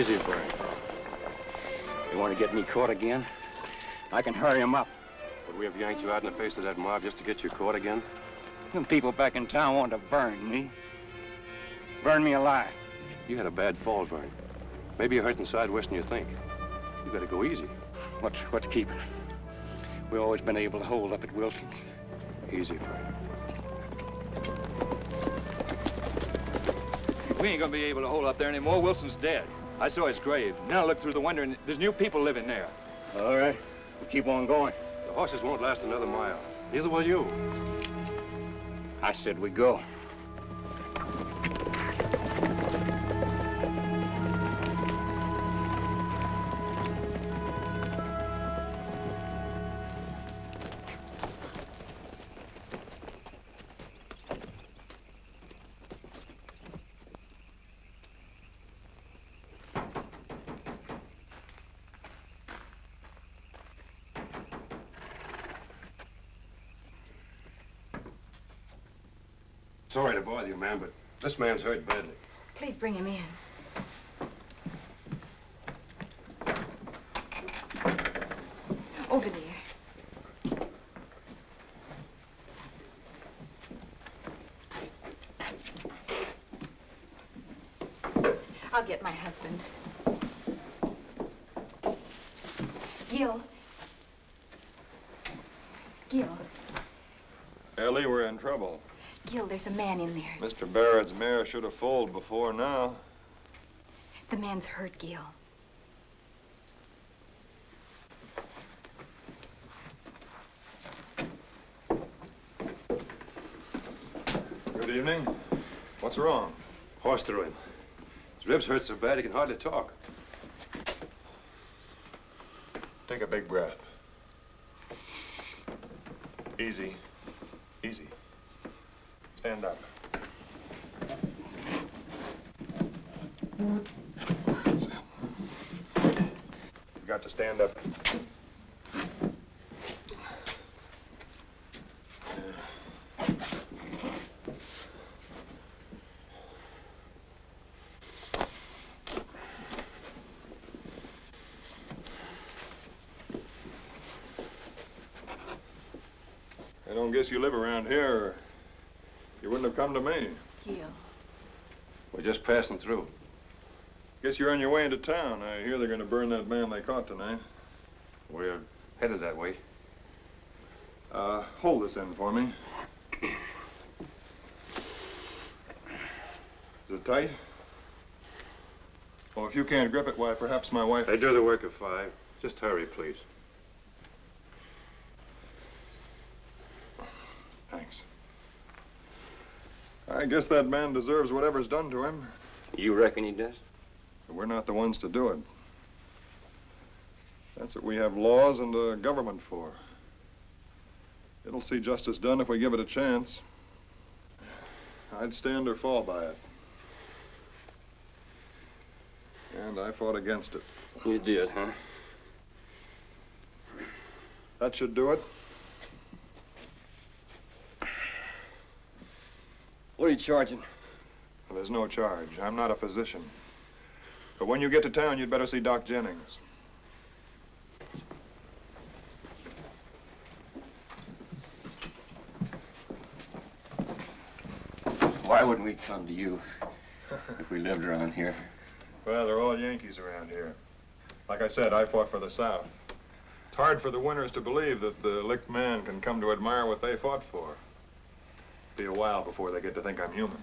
Easy, Bert. You want to get me caught again? I can hurry him up. Would we have yanked you out in the face of that mob just to get you caught again? Them people back in town want to burn me. Burn me alive. You had a bad fall, Vern. Maybe you're hurt inside worse than you think. You gotta go easy. What's keeping? We've always been able to hold up at Wilson's. Easy, Vern. We ain't gonna be able to hold up there anymore. Wilson's dead. I saw his grave. Now I look through the window and there's new people living there. All right. We'll keep on going. The horses won't last another mile. Neither will you. I said we go. Sorry to bother you, ma'am, but this man's hurt badly. Please bring him in. Over there. I'll get my husband. Gil. Gil. Ellie, we're in trouble. Gil, there's a man in there. Mr. Barrett's mare should have foaled before now. The man's hurt, Gil. Good evening. What's wrong? Horse threw him. His ribs hurt so bad he can hardly talk. Take a big breath. Easy. Easy. Stand up. That's it. You've got to stand up. I don't guess you live around here. You wouldn't have come to me. Gil. We're just passing through. Guess you're on your way into town. I hear they're going to burn that man they caught tonight. We're headed that way. Hold this end for me. Is it tight? Well, if you can't grip it, why, perhaps my wife... They do the work of 5. Just hurry, please. Thanks. I guess that man deserves whatever's done to him. You reckon he does? But we're not the ones to do it. That's what we have laws and a government for. It'll see justice done if we give it a chance. I'd stand or fall by it. And I fought against it. You did, huh? That should do it. What are you charging? Well, there's no charge. I'm not a physician. But when you get to town, you'd better see Doc Jennings. Why wouldn't we come to you if we lived around here? Well, they're all Yankees around here. Like I said, I fought for the South. It's hard for the winners to believe that the licked man can come to admire what they fought for. Be a while before they get to think I'm human.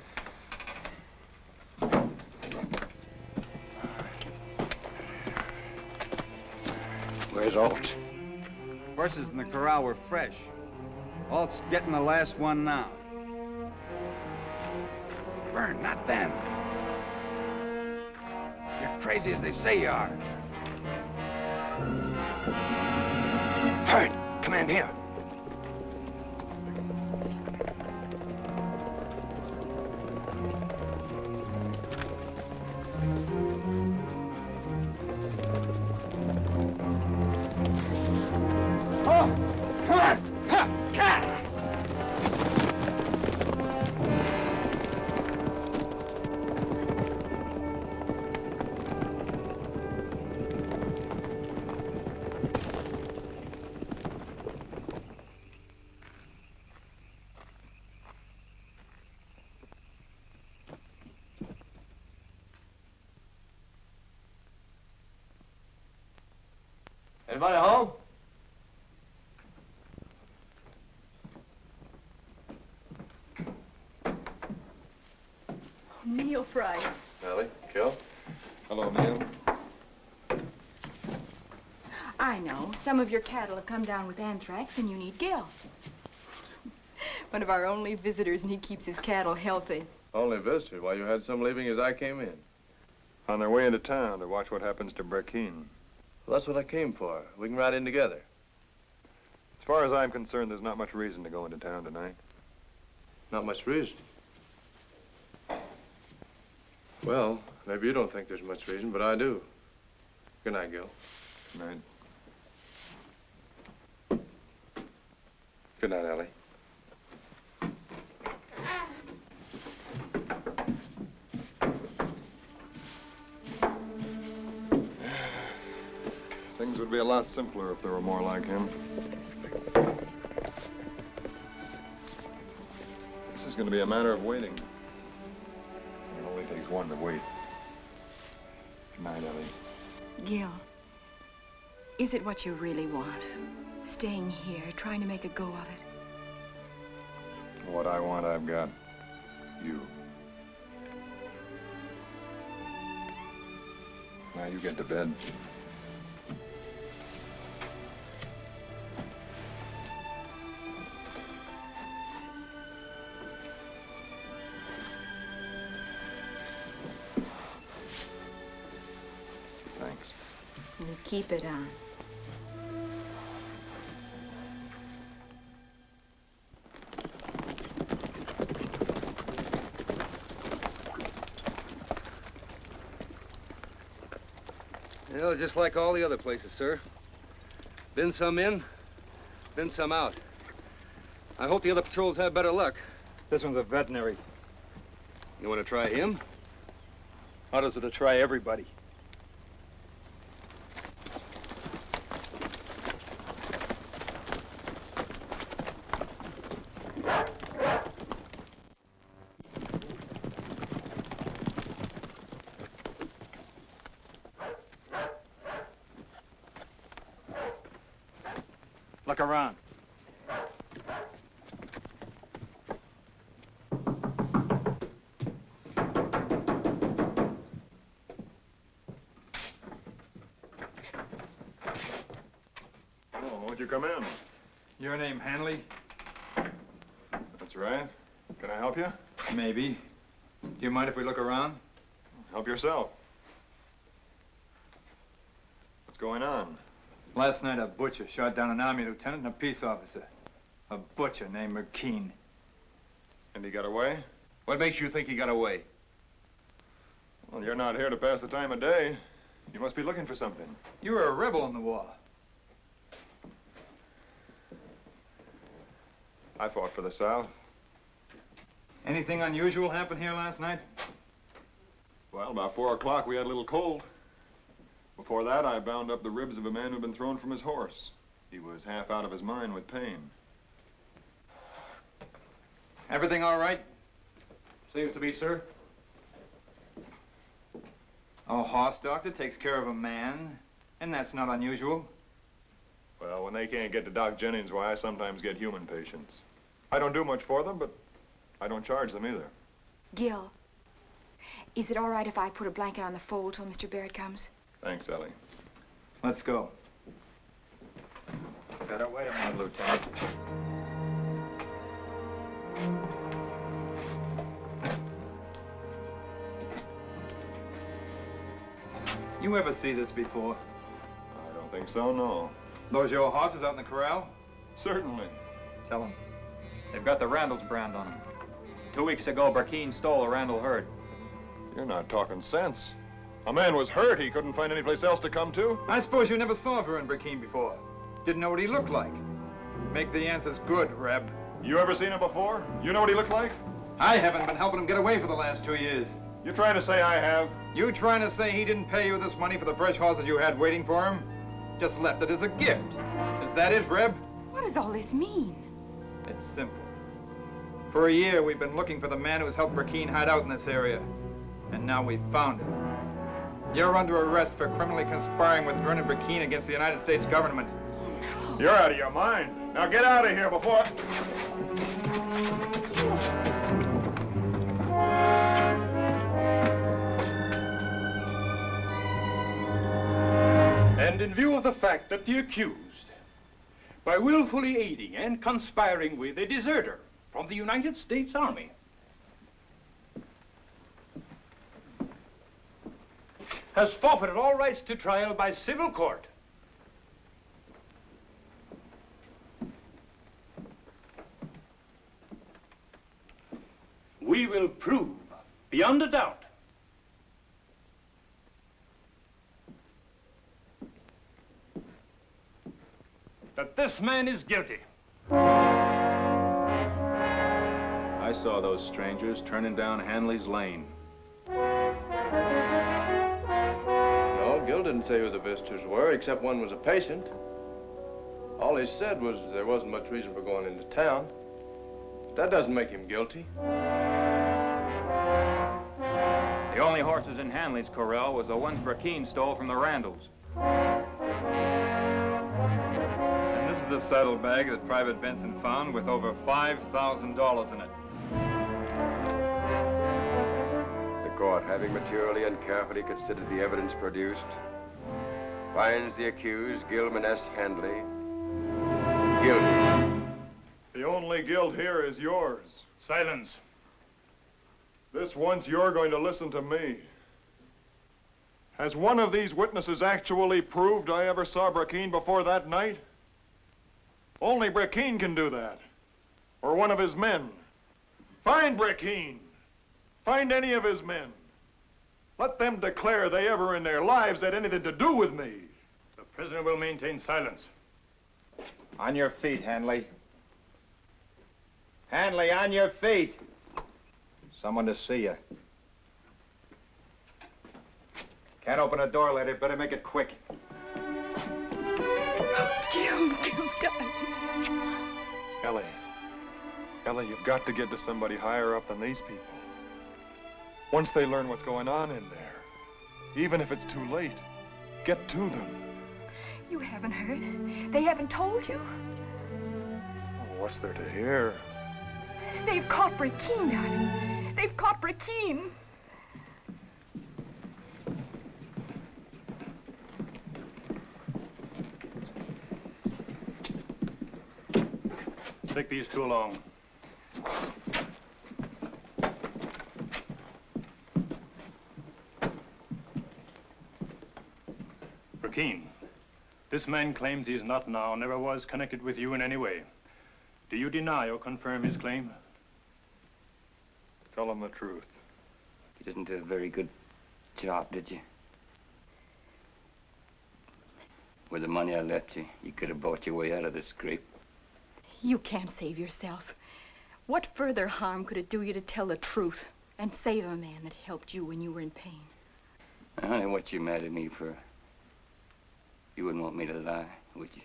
Where's Alt? Horses in the corral were fresh. Alt's getting the last one now. Burn, not them. You're crazy as they say you are. Hurry, come in here. price. Ellie, Gil. Hello, Neil. I know. Some of your cattle have come down with anthrax, and you need Gil. One of our only visitors, and he keeps his cattle healthy. Only visitor. Why, you had some leaving as I came in. On their way into town to watch what happens to Brackeen. Well, that's what I came for. We can ride in together. As far as I'm concerned, there's not much reason to go into town tonight. Not much reason. Well, maybe you don't think there's much reason, but I do. Good night, Gil. Good night. Good night, Ellie. Things would be a lot simpler if there were more like him. This is going to be a matter of waiting. It only takes one to wait. Good night, Ellie. Gil, is it what you really want? Staying here, trying to make a go of it? What I want, I've got. You. Now you get to bed. Thanks. You keep it on. Well, just like all the other places, sir. Been some in, been some out. I hope the other patrols have better luck. This one's a veterinary. You want to try him? How does it to try everybody? Look around. Oh, won't you come in? Your name, Hanley? That's right. Can I help you? Maybe. Do you mind if we look around? Help yourself. What's going on? Last night, a butcher shot down an army lieutenant and a peace officer. A butcher named McKean. And he got away? What makes you think he got away? Well, you're not here to pass the time of day. You must be looking for something. You were a rebel in the war. I fought for the South. Anything unusual happen here last night? Well, about 4 o'clock, we had a little cold. Before that, I bound up the ribs of a man who'd been thrown from his horse. He was half out of his mind with pain. Everything all right? Seems to be, sir. A horse doctor takes care of a man, and that's not unusual. Well, when they can't get to Doc Jennings, why, I sometimes get human patients. I don't do much for them, but I don't charge them either. Gil, is it all right if I put a blanket on the fold till Mr. Barrett comes? Thanks, Ellie. Let's go. Better wait a minute, Lieutenant. You ever see this before? I don't think so, no. Those your horses out in the corral? Certainly. Tell them. They've got the Randall's brand on them. 2 weeks ago, Brackeen stole a Randall herd. You're not talking sense. A man was hurt. He couldn't find any place else to come to. I suppose you never saw Vern Brackeen before. Didn't know what he looked like. Make the answers good, Reb. You ever seen him before? You know what he looks like? I haven't been helping him get away for the last 2 years. You trying to say I have? You trying to say he didn't pay you this money for the fresh horses you had waiting for him? Just left it as a gift. Is that it, Reb? What does all this mean? It's simple. For a year, we've been looking for the man who's helped Brackeen hide out in this area. And now we've found him. You're under arrest for criminally conspiring with Vernon Brackeen against the United States government. Oh, no. You're out of your mind. Now get out of here before... in view of the fact that the accused, by willfully aiding and conspiring with a deserter from the United States Army, has forfeited all rights to trial by civil court, we will prove beyond a doubt that this man is guilty. I saw those strangers turning down Hanley's lane. No, Gil didn't say who the visitors were, except one was a patient. All he said was there wasn't much reason for going into town. But that doesn't make him guilty. The only horses in Hanley's corral was the ones Brackeen stole from the Randalls. And this is the saddlebag that Private Benson found with over $5,000 in it. The court, having maturely and carefully considered the evidence produced, finds the accused, Gilman S. Hanley, guilty. The only guilt here is yours. Silence. This once you're going to listen to me. Has one of these witnesses actually proved I ever saw Brackeen before that night? Only Brackeen can do that. Or one of his men. Find Brackeen. Find any of his men. Let them declare they ever in their lives had anything to do with me. The prisoner will maintain silence. On your feet, Hanley. Hanley, on your feet. Someone to see you. Can't open a door, lady. Better make it quick. Gil, darling. Ellie, you've got to get to somebody higher up than these people. Once they learn what's going on in there, even if it's too late, get to them. You haven't heard. They haven't told you. Oh, what's there to hear? They've caught Brackeen, darling. They've caught Brackeen. Take these two along. Brackeen, this man claims he is not now, never was connected with you in any way. Do you deny or confirm his claim? Tell them the truth. You didn't do a very good job, did you? With the money I left you, you could have bought your way out of this scrape. You can't save yourself. What further harm could it do you to tell the truth and save a man that helped you when you were in pain? Honey, what you mad at me for? You wouldn't want me to lie, would you?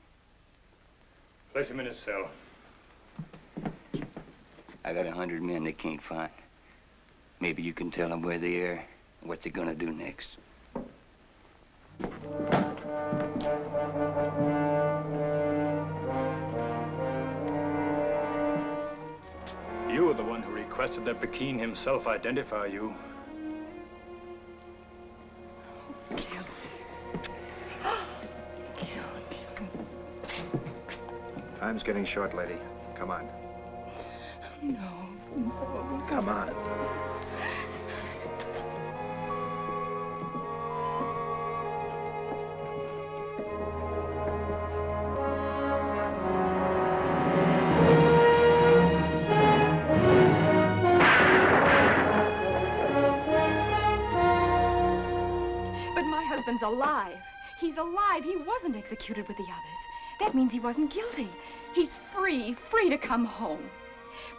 Place him in his cell. I got 100 men they can't find. Maybe you can tell them where they are and what they're gonna do next. You were the one who requested that Brackeen himself identify you. Time's getting short, lady. Come on. No. Come on. But my husband's alive. He's alive. He wasn't executed with the others. That means he wasn't guilty. He's free to come home.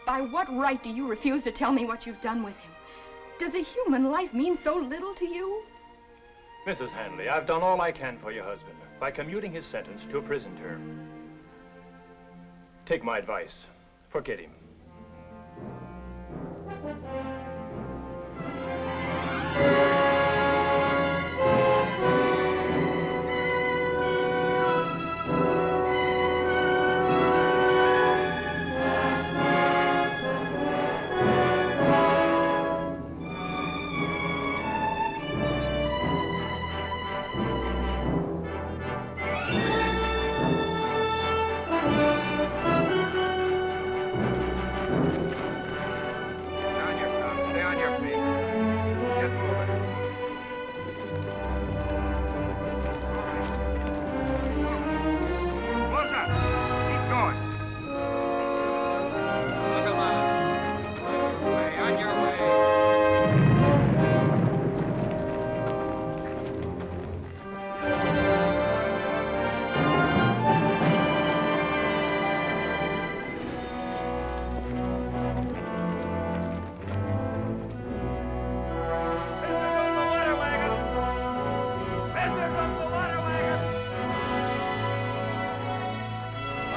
By what right do you refuse to tell me what you've done with him? Does a human life mean so little to you? Mrs. Hanley, I've done all I can for your husband by commuting his sentence to a prison term. Take my advice. Forget him.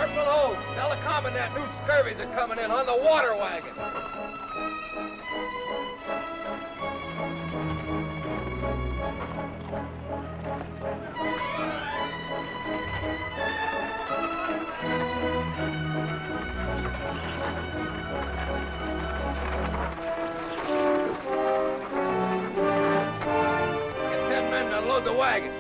Corporal O, tell the commandant new scurvies are coming in on the water wagon. Get 10 men to load the wagon.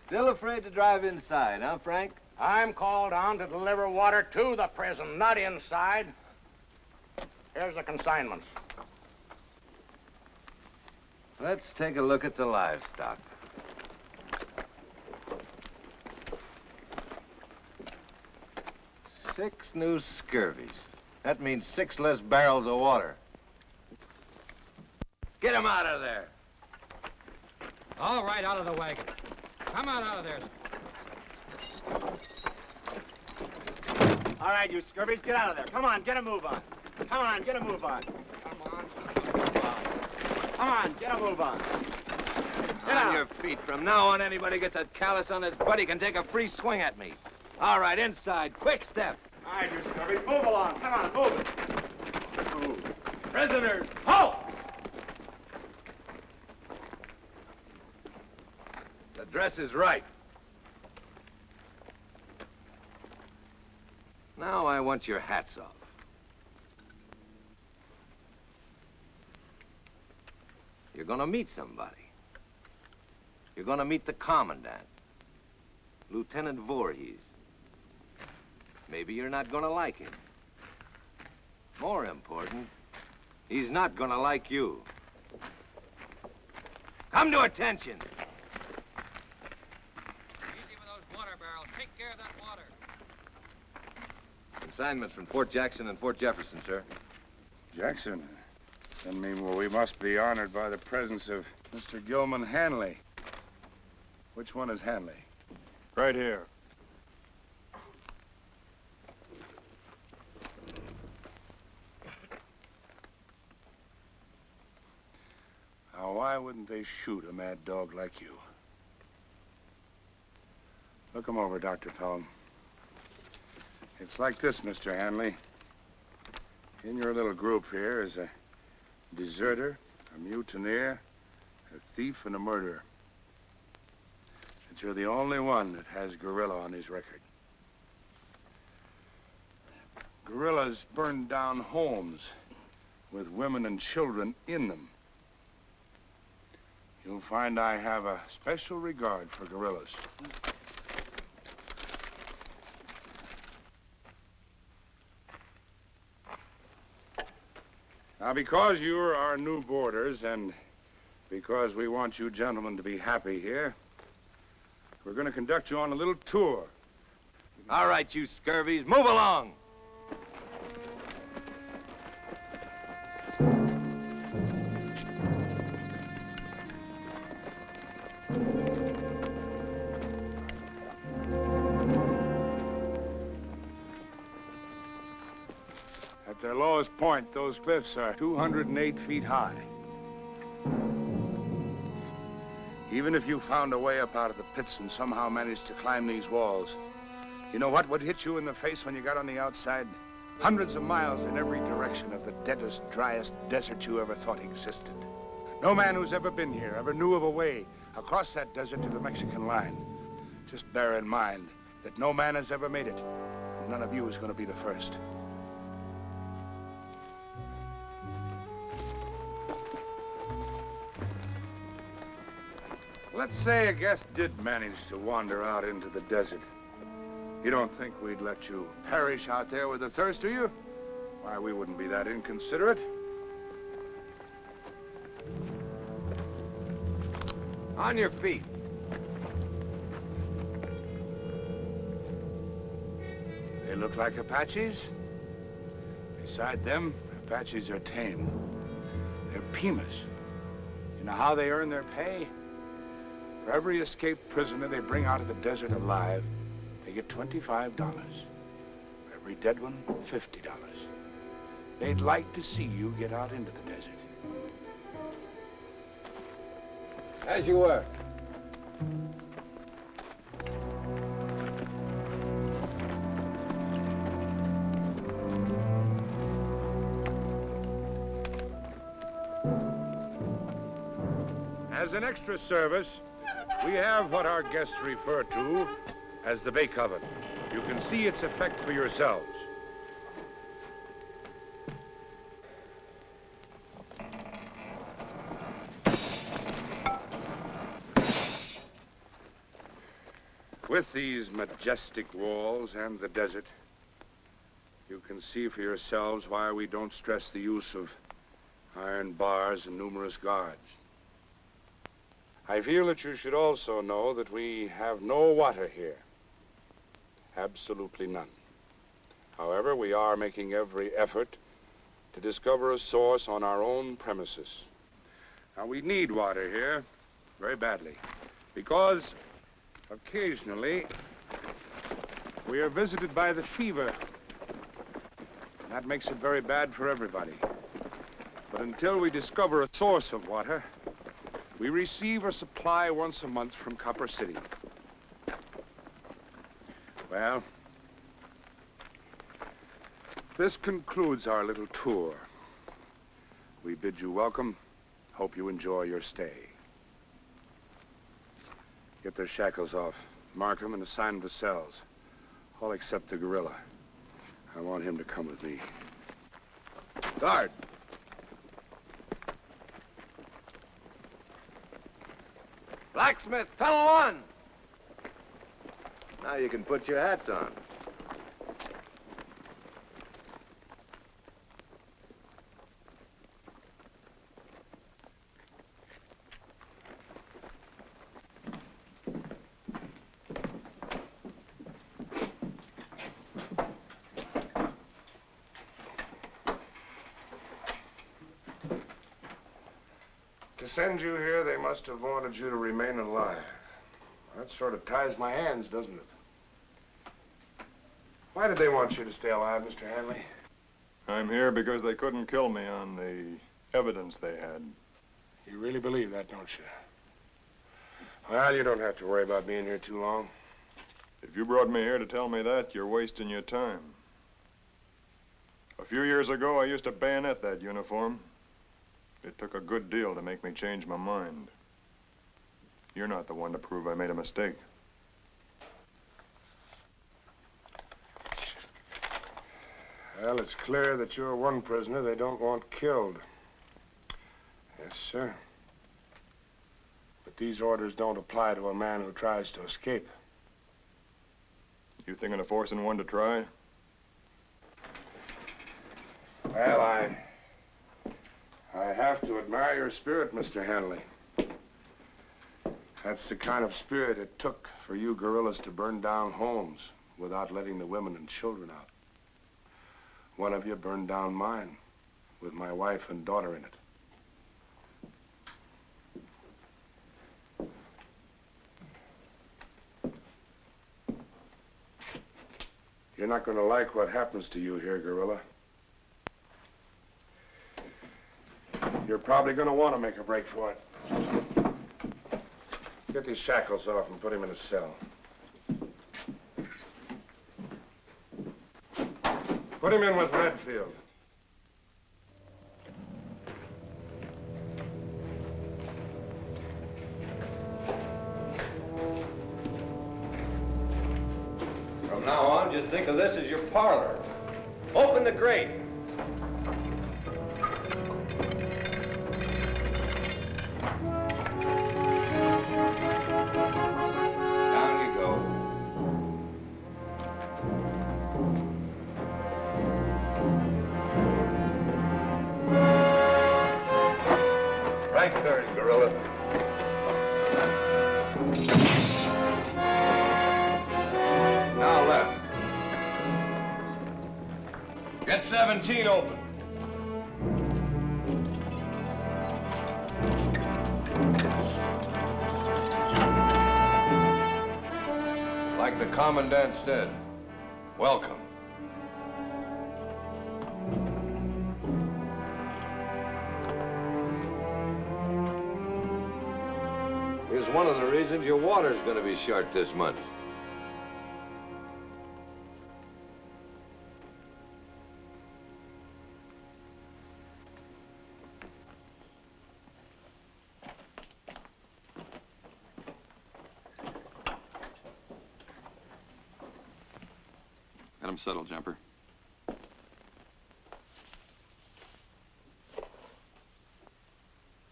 Still afraid to drive inside, huh, Frank? I'm called on to deliver water to the prison, not inside. Here's the consignments. Let's take a look at the livestock. Six new scurvies. That means 6 less barrels of water. Get him out of there. All right, out of the wagon. Come on out of there. All right, you scurvies, get out of there. Come on, get a move on. Come on, get a move on. Come on, get a move on. Get on your feet. From now on, anybody gets a callus on his butt, he can take a free swing at me. All right, inside. Quick step. All right, you scurvies, move along. Come on, move it. Move. Prisoners, Halt! the dress is right. Now I want your hats off. You're gonna meet somebody. You're gonna meet the commandant, Lieutenant Voorhees. Maybe you're not gonna like him. More important, he's not gonna like you. Come to attention. Easy with those water barrels. Take care of that water. Consignments from Fort Jackson and Fort Jefferson, sir. Jackson? I mean, well, we must be honored by the presence of Mr. Gilman Hanley. Which one is Hanley? Right here. Now, why wouldn't they shoot a mad dog like you? Look him over, Dr. Pelham. It's like this, Mr. Hanley. In your little group here is a deserter, a mutineer, a thief, and a murderer. But you're the only one that has gorilla on his record. Gorillas burned down homes with women and children in them. You'll find I have a special regard for gorillas. Now, because you're our new boarders and because we want you gentlemen to be happy here, we're going to conduct you on a little tour. All right, you scurvies, move along. At their lowest point, those cliffs are 208 feet high. Even if you found a way up out of the pits and somehow managed to climb these walls, you know what would hit you in the face when you got on the outside? Hundreds of miles in every direction of the deadest, driest desert you ever thought existed. No man who's ever been here ever knew of a way across that desert to the Mexican line. Just bear in mind that no man has ever made it, and none of you is going to be the first. Let's say a guest did manage to wander out into the desert. You don't think we'd let you perish out there with the thirst, do you? Why, we wouldn't be that inconsiderate. On your feet. They look like Apaches. Beside them, Apaches are tame. They're Pimas. You know how they earn their pay? For every escaped prisoner they bring out of the desert alive, they get $25. For every dead one, $50. They'd like to see you get out into the desert. As you were. As an extra service, we have what our guests refer to as the bake oven. You can see its effect for yourselves. With these majestic walls and the desert, you can see for yourselves why we don't stress the use of iron bars and numerous guards. I feel that you should also know that we have no water here. Absolutely none. However, we are making every effort to discover a source on our own premises. Now, we need water here very badly because occasionally we are visited by the fever. And that makes it very bad for everybody. But until we discover a source of water, we receive a supply once a month from Copper City. Well, this concludes our little tour. We bid you welcome. Hope you enjoy your stay. Get their shackles off. Mark them and assign them to cells. All except the gorilla. I want him to come with me. Guard! Blacksmith, tunnel 1! Now you can put your hats on. To send you here, they must have wanted you to remain alive. That sort of ties my hands, doesn't it? Why did they want you to stay alive, Mr. Hanley? I'm here because they couldn't kill me on the evidence they had. You really believe that, don't you? Well, you don't have to worry about being here too long. If you brought me here to tell me that, you're wasting your time. A few years ago, I used to bayonet that uniform. It took a good deal to make me change my mind. You're not the one to prove I made a mistake. Well, it's clear that you're one prisoner they don't want killed. Yes, sir. But these orders don't apply to a man who tries to escape. You thinking of forcing one to try? Well, I have to admire your spirit, Mr. Hanley. That's the kind of spirit it took for you guerrillas to burn down homes without letting the women and children out. One of you burned down mine with my wife and daughter in it. You're not going to like what happens to you here, guerrilla. You're probably going to want to make a break for it. Get these shackles off and put him in a cell. Put him in with Redfield. From now on, just think of this as your parlor. Open the grate. Now left. Get 17 open. Like the commandant said, welcome. Here's one of the reasons your water's going to be short this month. Get him settled, Jumper.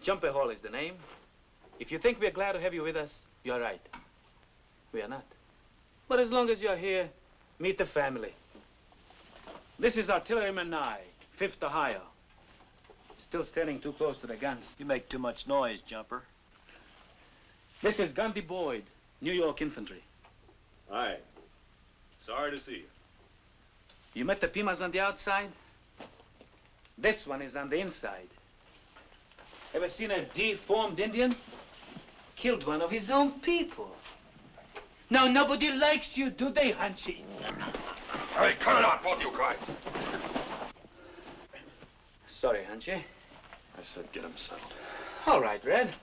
Jumper Hall is the name. If you think we're glad to have you with us, you're right. We are not. But as long as you're here, meet the family. This is Artilleryman Nye, 5th Ohio. Still standing too close to the guns. You make too much noise, Jumper. This is Gundy Boyd, New York Infantry. Hi. Sorry to see you. You met the Pimas on the outside? This one is on the inside. Ever seen a deformed Indian? Killed one of his own people. Now nobody likes you, do they, Hunchy? Hey, cut it out, both you guys. Sorry, Hunchy. I said get him settled. All right, Red.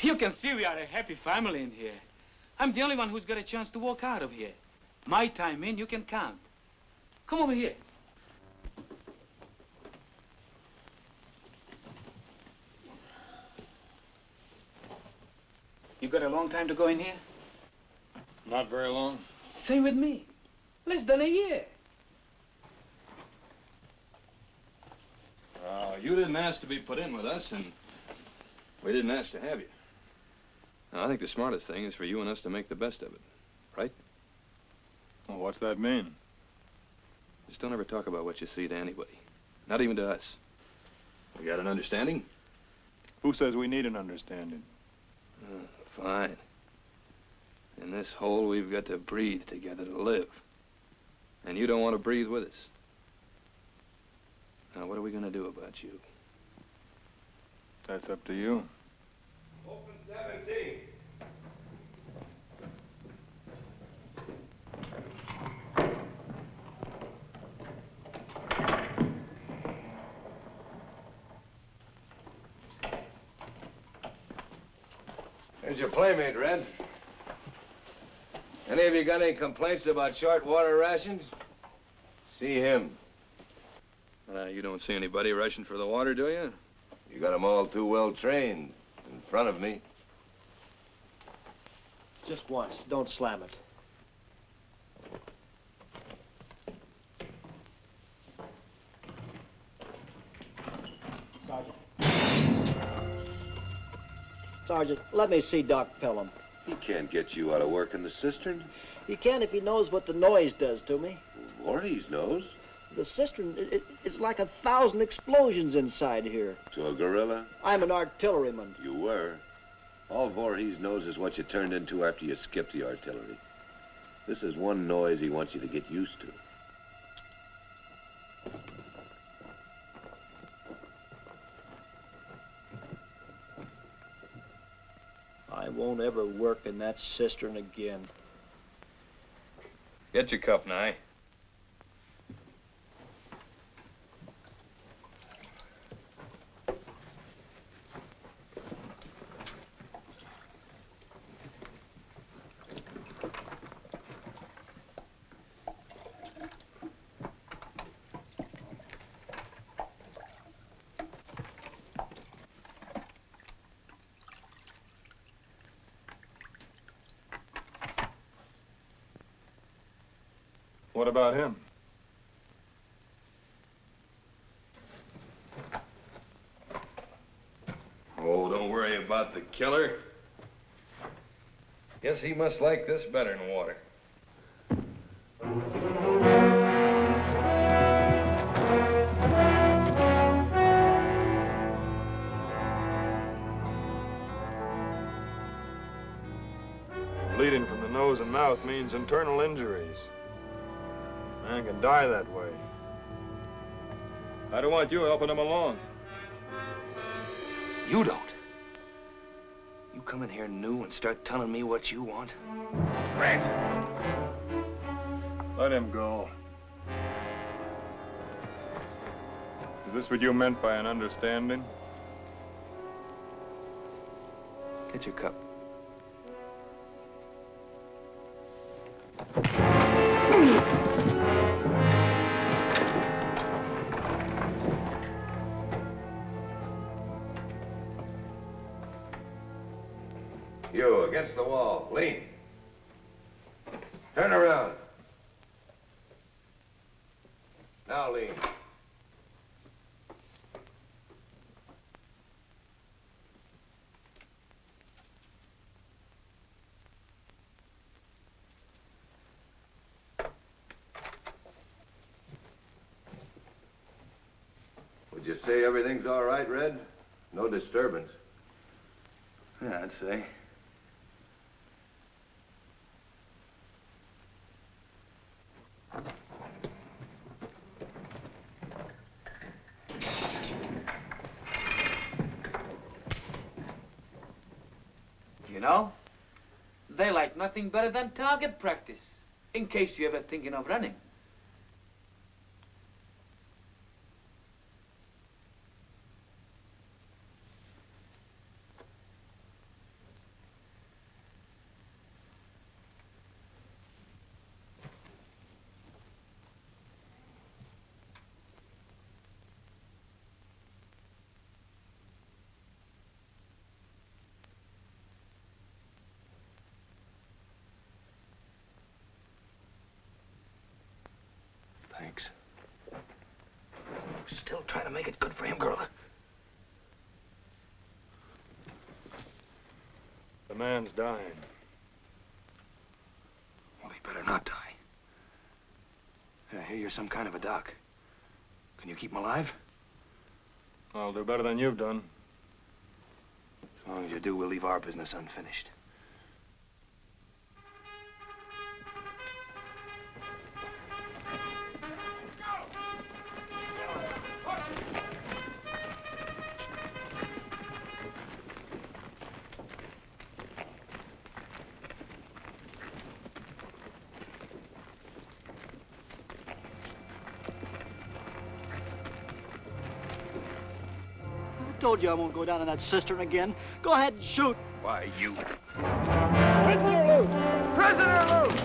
You can see we are a happy family in here. I'm the only one who's got a chance to walk out of here. My time in, you can count. Come over here. You got a long time to go in here? Not very long. Same with me. Less than a year. You didn't ask to be put in with us, and we didn't ask to have you. Now, I think the smartest thing is for you and us to make the best of it, right? Well, what's that mean? Just don't ever talk about what you see to anybody. Not even to us. We got an understanding? Who says we need an understanding? Fine. In this hole, we've got to breathe together to live. And you don't want to breathe with us. Now, what are we going to do about you? That's up to you. Open 17. There's your playmate, Red. Any of you got any complaints about short water rations? See him. You don't see anybody rushing for the water, do you? You got them all too well trained in front of me. Just once. Don't slam it. Sergeant, let me see Doc Pelham. He can't get you out of work in the cistern. He can if he knows what the noise does to me. Voorhees knows. The cistern, it's like 1,000 explosions inside here. So a gorilla? I'm an artilleryman. You were. All Voorhees knows is what you turned into after you skipped the artillery. This is one noise he wants you to get used to. I won't ever work in that cistern again. Get your cup, Nye. What about him? Oh, don't worry about the killer. Guess he must like this better than water. Bleeding from the nose and mouth means internal injuries. Man can die that way. I don't want you helping him along. You don't. You come in here new and start telling me what you want. Red. Let him go. Is this what you meant by an understanding? Get your cup. You, against the wall. Lean. Turn around. Now lean. Would you say everything's all right, Red? No disturbance. Yeah, I'd say. You know, they like nothing better than target practice, in case you're ever thinking of running. Thanks. Still trying to make it good for him, girl. The man's dying. Well, he better not die. I hear you're some kind of a doc. Can you keep him alive? I'll do better than you've done. As long as you do, we'll leave our business unfinished. I told you I won't go down in that cistern again. Go ahead and shoot. Why, you... Prisoner loose! Prisoner loose!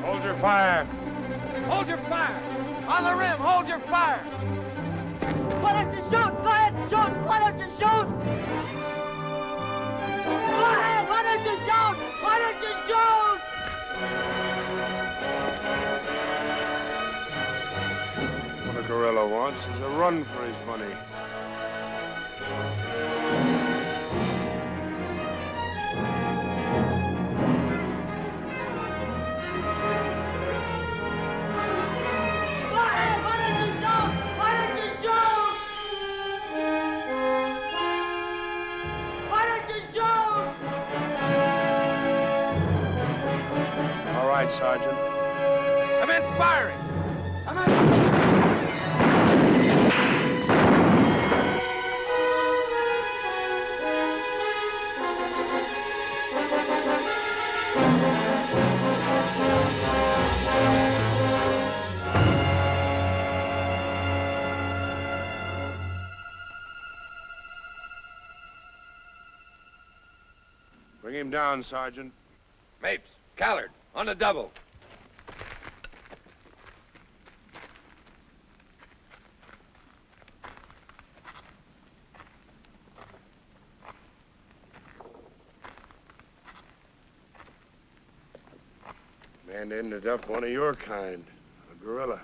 Hold your fire. Hold your fire! On the rim, hold your fire! Why don't you shoot? Go ahead and shoot! Why don't you shoot? Go ahead! Why don't you shoot? Why don't you shoot? What a gorilla wants is a run for his money. Sergeant. Commence firing! Bring him down, Sergeant. Mapes, Callard, on the double. Man ended up one of your kind, a gorilla.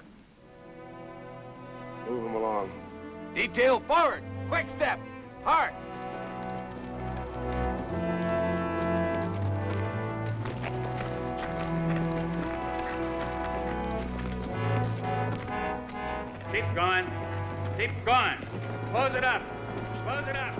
Move him along. Detail forward. Quick step. Hard. Keep going. Keep going. Close it up. Close it up.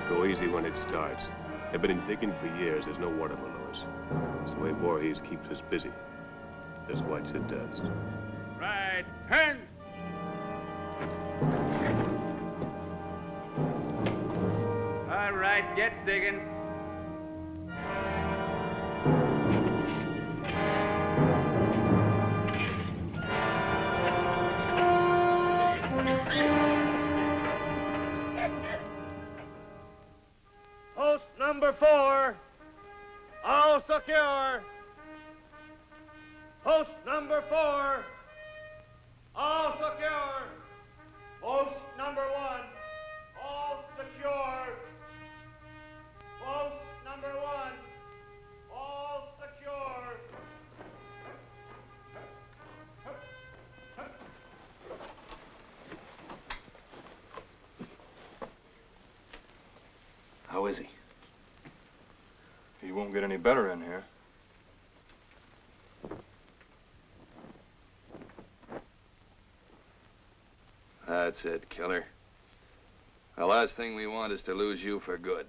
Go easy when it starts. They've been digging for years. There's no water below us. It's the way Voorhees keeps us busy. Just watch it does. Right. Turn. All right, get digging. number 4, all secure. Post number 4, all secure. Post number 1, all secure. Post number 1, all secure. How is he? He won't get any better in here. That's it, killer. The last thing we want is to lose you for good.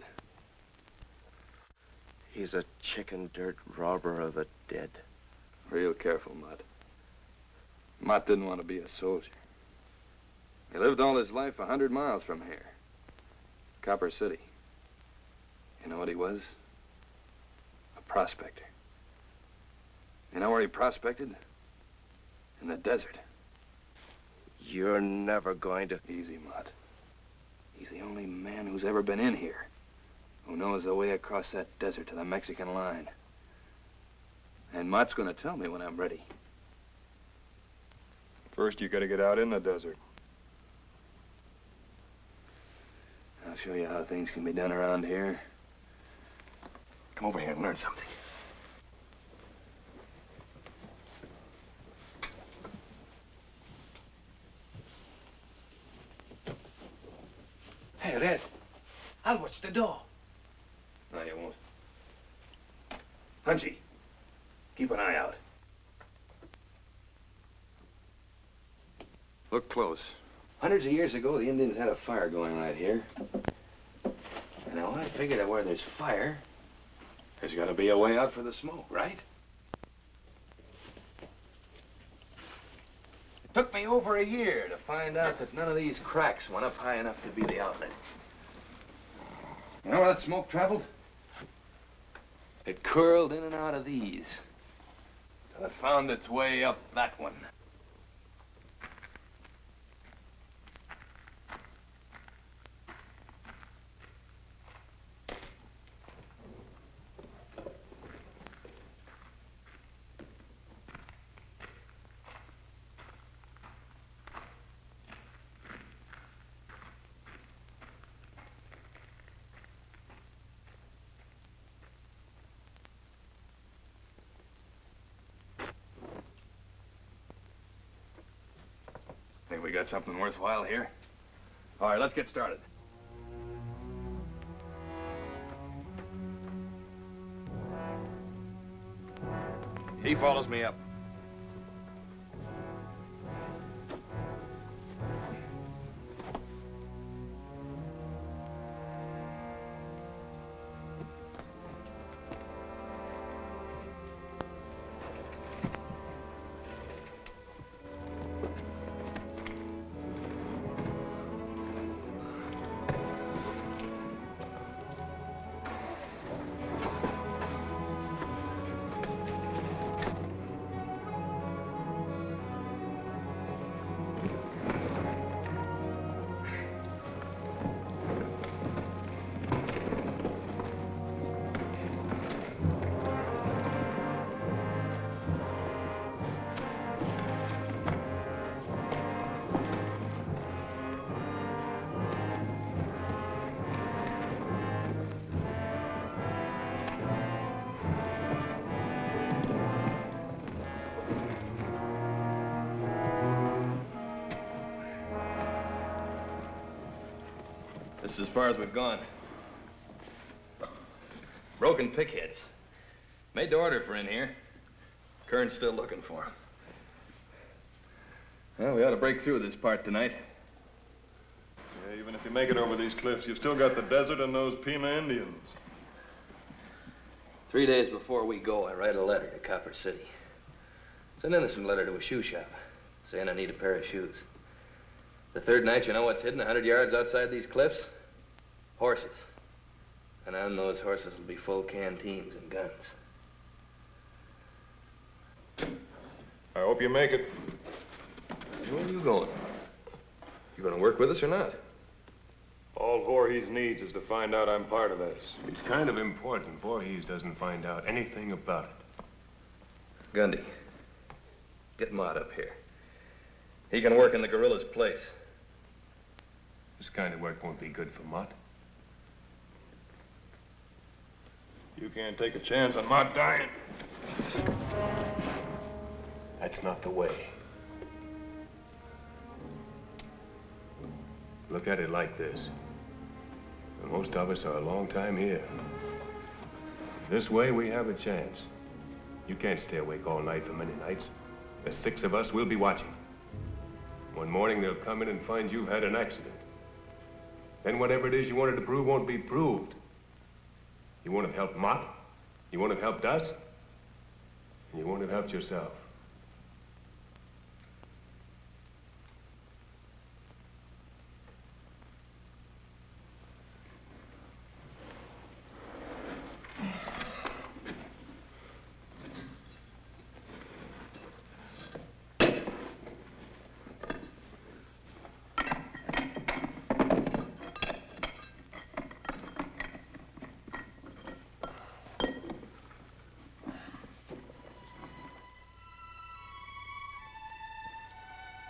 He's a chicken dirt robber of the dead. Real careful, Mott. Mott didn't want to be a soldier. He lived all his life 100 miles from here. Copper City. You know what he was? A prospector. You know where he prospected? In the desert. You're never going to... Easy, Mott. He's the only man who's ever been in here who knows the way across that desert to the Mexican line. And Mott's gonna tell me when I'm ready. First, you gotta get out in the desert. I'll show you how things can be done around here. Come over here and learn something. Hey, Red, I'll watch the door. No, you won't. Punchy, keep an eye out. Look close. Hundreds of years ago, the Indians had a fire going right here. And now I figure that where there's fire, there's got to be a way out for the smoke, right? It took me over a year to find out that none of these cracks went up high enough to be the outlet. You know where that smoke traveled? It curled in and out of these till it found its way up that one. Think we got something worthwhile here? All right, let's get started. He follows me up. This is as far as we've gone. Broken pickheads. Made to order for in here. Kern's still looking for him. Well, we ought to break through this part tonight. Yeah, even if you make it over these cliffs, you've still got the desert and those Pima Indians. 3 days before we go, I write a letter to Copper City. It's an innocent letter to a shoe shop, saying I need a pair of shoes. The third night, you know what's hidden 100 yards outside these cliffs? Horses. And on those horses will be full canteens and guns. I hope you make it. Where are you going? You gonna work with us or not? All Voorhees needs is to find out I'm part of this. It's kind of important Voorhees doesn't find out anything about it. Gundy, get Mott up here. He can work in the guerrilla's place. This kind of work won't be good for Mott. You can't take a chance on Mott dying. That's not the way. Look at it like this. Most of us are a long time here. This way, we have a chance. You can't stay awake all night for many nights. There's 6 of us, we'll be watching. One morning, they'll come in and find you've had an accident. Then whatever it is you wanted to prove won't be proved. You won't have helped Mott, you won't have helped us, and you won't have helped yourself.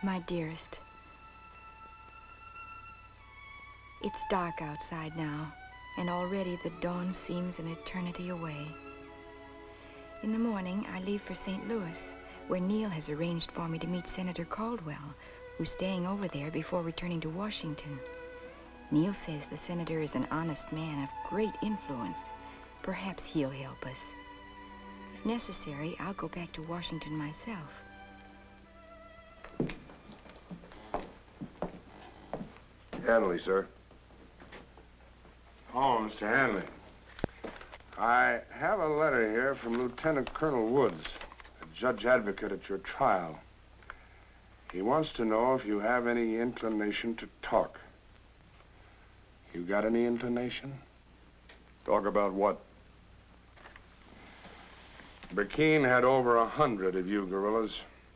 My dearest, it's dark outside now, and already the dawn seems an eternity away. In the morning, I leave for St. Louis, where Neil has arranged for me to meet Senator Caldwell, who's staying over there before returning to Washington. Neil says the senator is an honest man of great influence. Perhaps he'll help us. If necessary, I'll go back to Washington myself. Hanley, sir. Oh, Mr. Hanley. I have a letter here from Lieutenant Colonel Woods, a judge advocate at your trial. He wants to know if you have any inclination to talk. You got any inclination? Talk about what? Burkeen had over 100 of you guerrillas.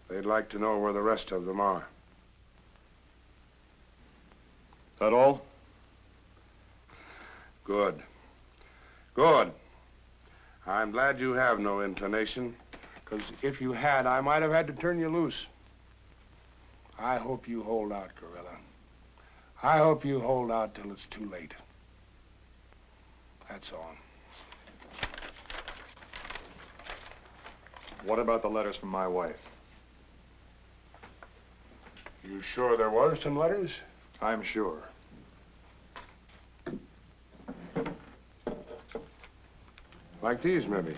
They'd like to know where the rest of them are. That all? Good. Good. I'm glad you have no inclination, because if you had, I might have had to turn you loose. I hope you hold out, guerrilla. I hope you hold out till it's too late. That's all. What about the letters from my wife? You sure there were some letters? I'm sure. Like these, maybe.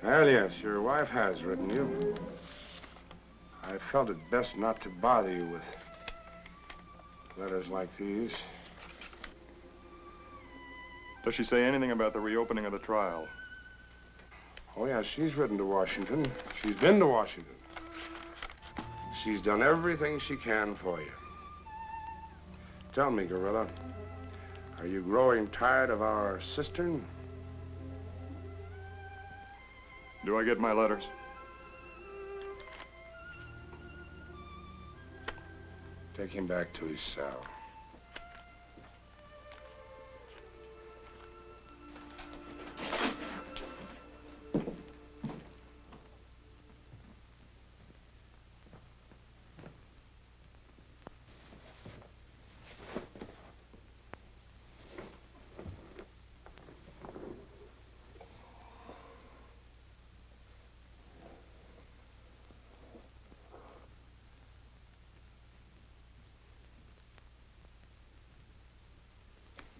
Well, yes, your wife has written you. I felt it best not to bother you with letters like these. Does she say anything about the reopening of the trial? Oh, yeah, she's written to Washington. She's been to Washington. She's done everything she can for you. Tell me, guerrilla, are you growing tired of our cistern? Do I get my letters? Take him back to his cell.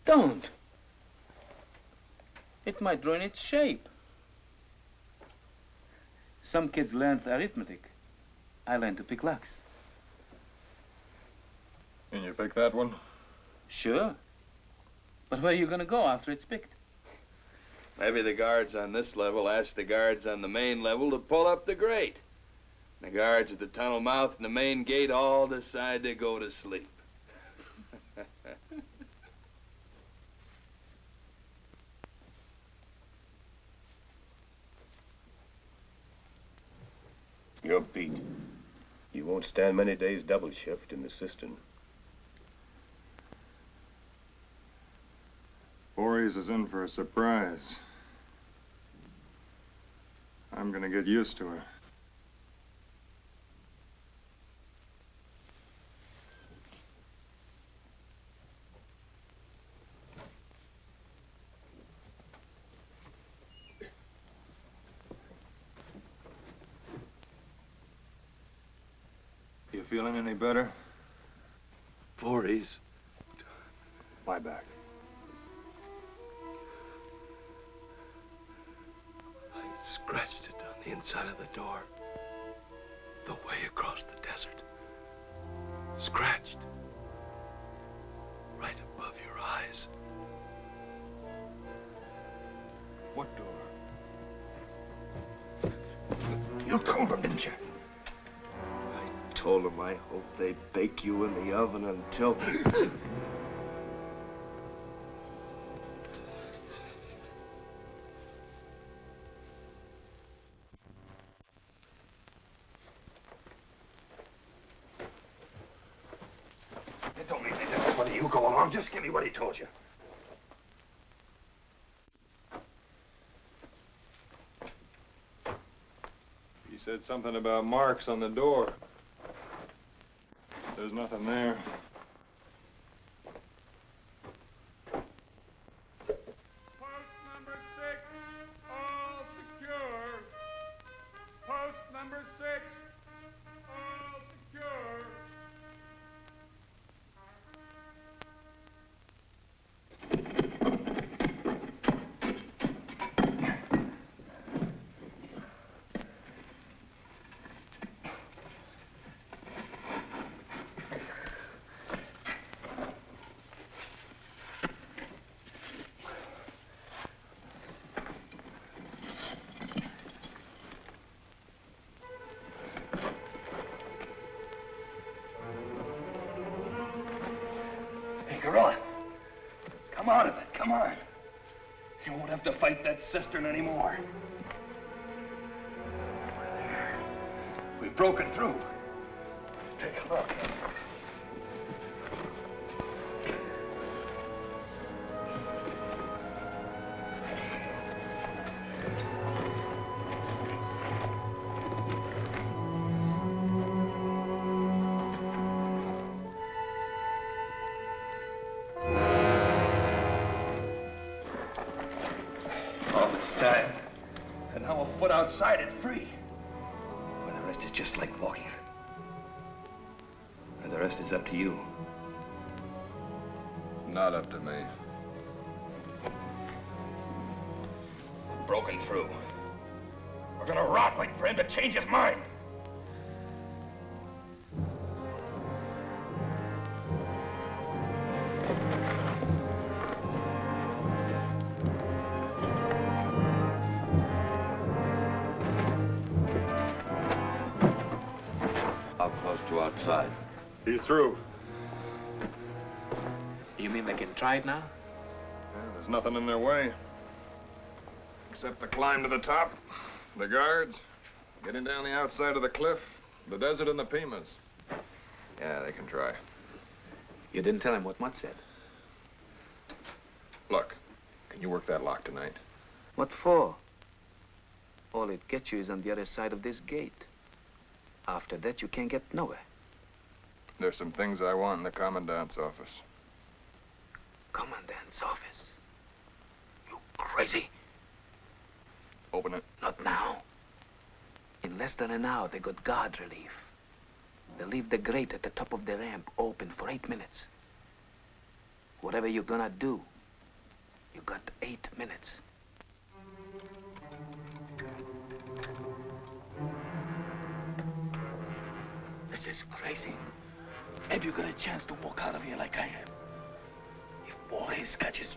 Don't. It might ruin its shape. Some kids learned arithmetic. I learned to pick locks. And you pick that one? Sure. But where are you going to go after it's picked? Maybe the guards on this level ask the guards on the main level to pull up the grate. The guards at the tunnel mouth and the main gate all decide to go to sleep. You're beat. You won't stand many days double shift in the cistern. Voorhees is in for a surprise. I'm gonna get used to her. You feeling any better? Voorhees. Lie back. I scratched it on the inside of the door. The way across the desert. Scratched. Right above your eyes. What door? You told them, didn't you? I told them I hope they bake you in the oven until... It don't make any difference whether you go along. Just give me what he told you. He said something about marks on the door. There's nothing there. Post number 6, all secure. Post number 6, all secure. Hey, Gorilla. Come out of it. Come on. You won't have to fight that cistern anymore. We've broken through. Take a look. All this time, and now a foot outside, it's free. But the rest is just like walking. And the rest is up to you. Not up to me. Broken through. We're gonna rot waiting for him to change his mind. How close to outside? He's through. You mean they can try it now? Yeah, there's nothing in their way. Except the climb to the top, the guards, getting down the outside of the cliff, the desert and the Pimas. Yeah, they can try. You didn't tell him what Mutt said. Look, can you work that lock tonight? What for? All it gets you is on the other side of this gate. After that, you can't get nowhere. There's some things I want in the commandant's office. Commandant's office? You crazy? Open it. Not now. In less than an hour, they got guard relief. They'll leave the grate at the top of the ramp open for 8 minutes. Whatever you're gonna do, you got 8 minutes. This is crazy. Maybe you got a chance to walk out of here like I am. If Voorhees catches...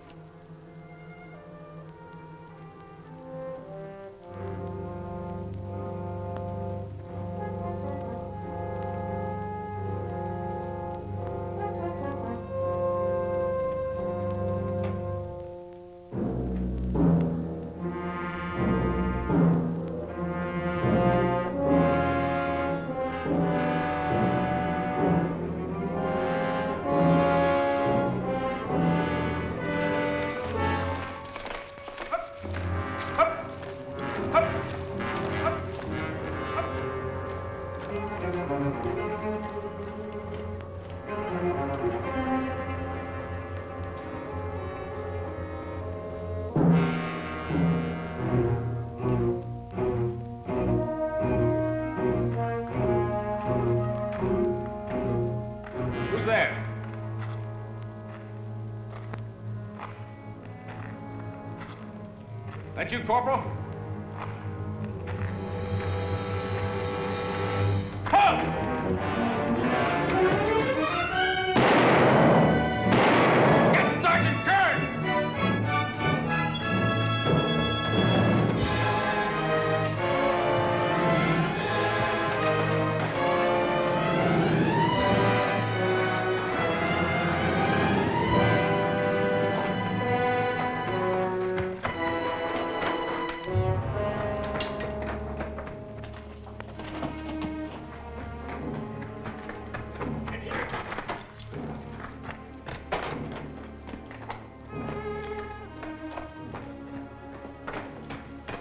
Who's there? That you, Corporal? Get Sergeant Kern!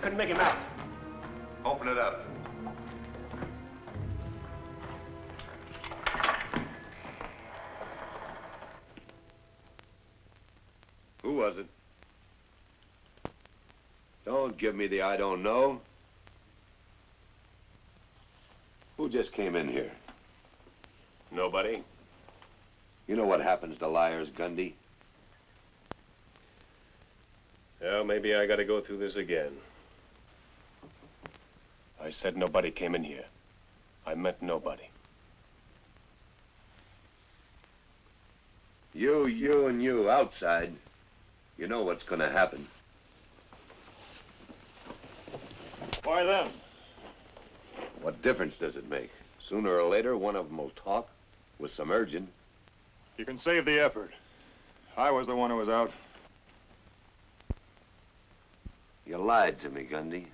Couldn't make him out. Open it up. Who was it? Don't give me the I don't know. Who just came in here? Nobody. You know what happens to liars, Gundy? Well, maybe I gotta go through this again. I said nobody came in here. I meant nobody. You and you outside. You know what's gonna happen. Why them? What difference does it make? Sooner or later, one of them will talk with some urging. You can save the effort. I was the one who was out. You lied to me, Gundy.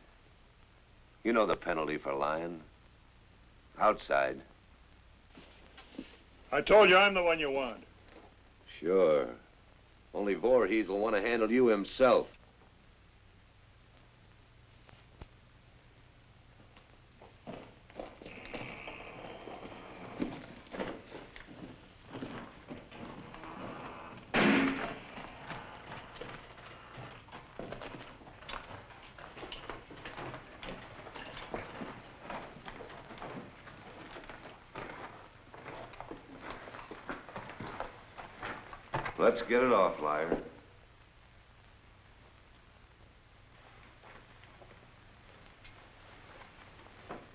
You know the penalty for lying. Outside. I told you I'm the one you want. Sure. Only Voorhees will want to handle you himself. Let's get it off, liar.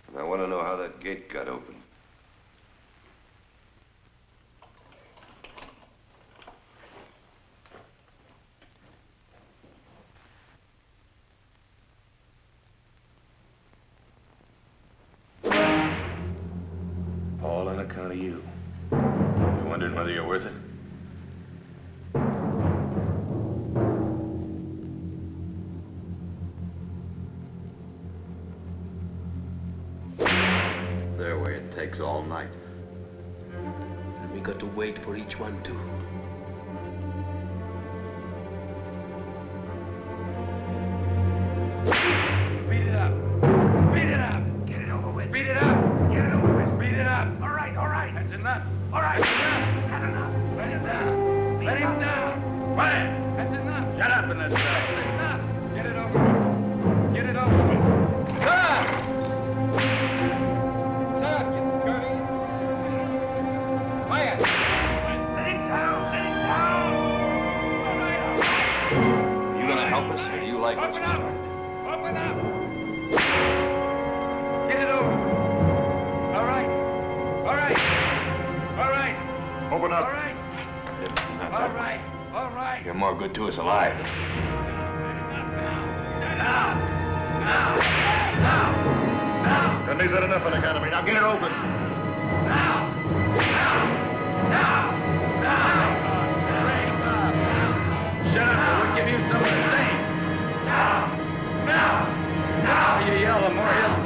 And I want to know how that gate got open. All on account of you. You wondering whether you're worth it? Takes all night. And we got to wait for each one to. Speed it up. Speed it up. Get it over with. Speed it up. Get it over with. Speed it up. All right, all right. That's enough. All right, enough. Is that enough? Let him down. Let him down. Quiet. That's enough. Shut up in this cell. That's enough. Get it over with. Get it over with. Ah! Quiet! Let him down! Let him down! All right, all right. Are you gonna help us, or do you like us? Open up! Open up! Get it over! All right! All right! All right! Open up! All right! All right! All right! You're more good to us alive. Now! Now! Now! Gundy's had enough of the economy. Now get it open! Now! Now! Now! Now! Shut up, I would give you something to say. Now! Now! Now! You yell, the more yell.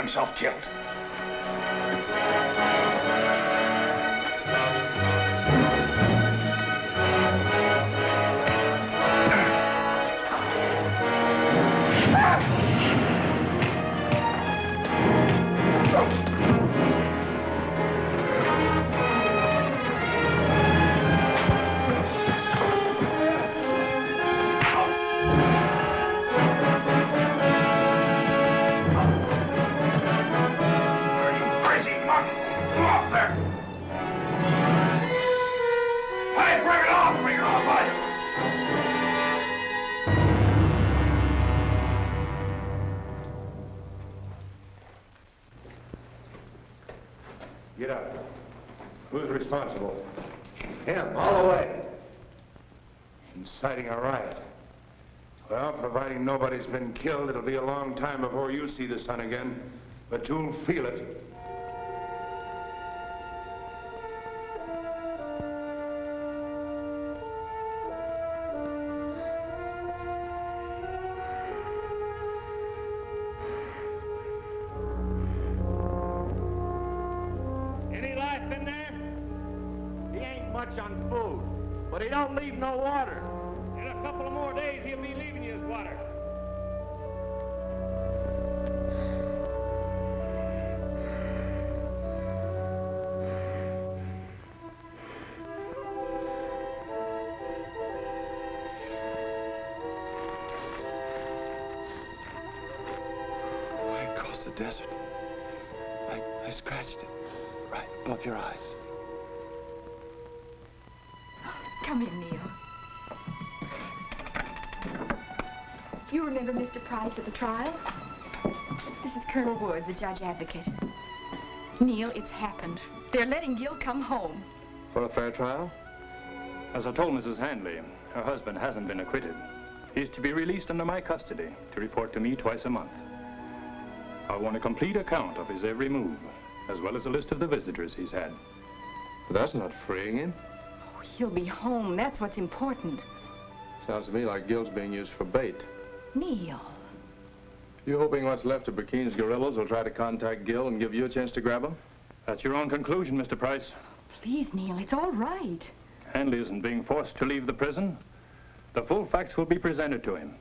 himself killed. Get up. Who's responsible? Him, all the way. Inciting a riot. Well, providing nobody's been killed, it'll be a long time before you see the sun again. But you'll feel it. Any life in there? He ain't much on food, but he don't leave no water. In a couple of more days, he'll be leaving you his water. Way across the desert. I scratched it right above your eyes. Come in, Neil. You remember Mr. Price at the trial? This is Colonel Wood, the judge advocate. Neil, it's happened. They're letting Gil come home. For a fair trial? As I told Mrs. Hanley, her husband hasn't been acquitted. He's to be released under my custody to report to me twice a month. I want a complete account of his every move, as well as a list of the visitors he's had. But that's not freeing him. Oh, he'll be home. That's what's important. Sounds to me like Gil's being used for bait. Neil. You hoping what's left of Burkine's guerrillas will try to contact Gil and give you a chance to grab him? That's your own conclusion, Mr. Price. Please, Neil, it's all right. Hanley isn't being forced to leave the prison. The full facts will be presented to him.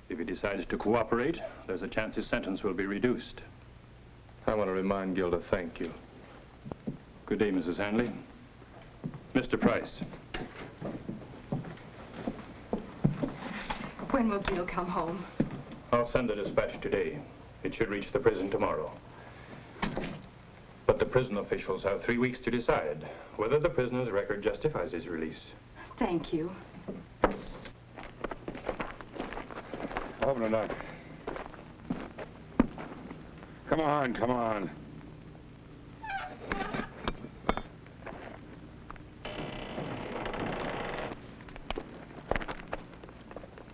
If he decides to cooperate, there's a chance his sentence will be reduced. I want to remind Gil to thank you. Good day, Mrs. Hanley. Mr. Price. When will Gil come home? I'll send a dispatch today. It should reach the prison tomorrow. But the prison officials have 3 weeks to decide whether the prisoner's record justifies his release. Thank you. Open it up. Come on, come on.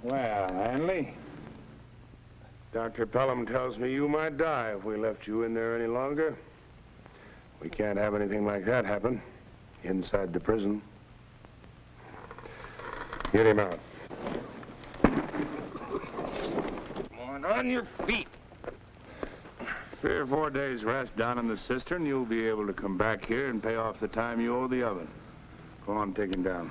Well, Hanley, Dr. Pelham tells me you might die if we left you in there any longer. We can't have anything like that happen inside the prison. Get him out. On your feet. 3 or 4 days rest down in the cistern, you'll be able to come back here and pay off the time you owe the oven. Go on, take him down.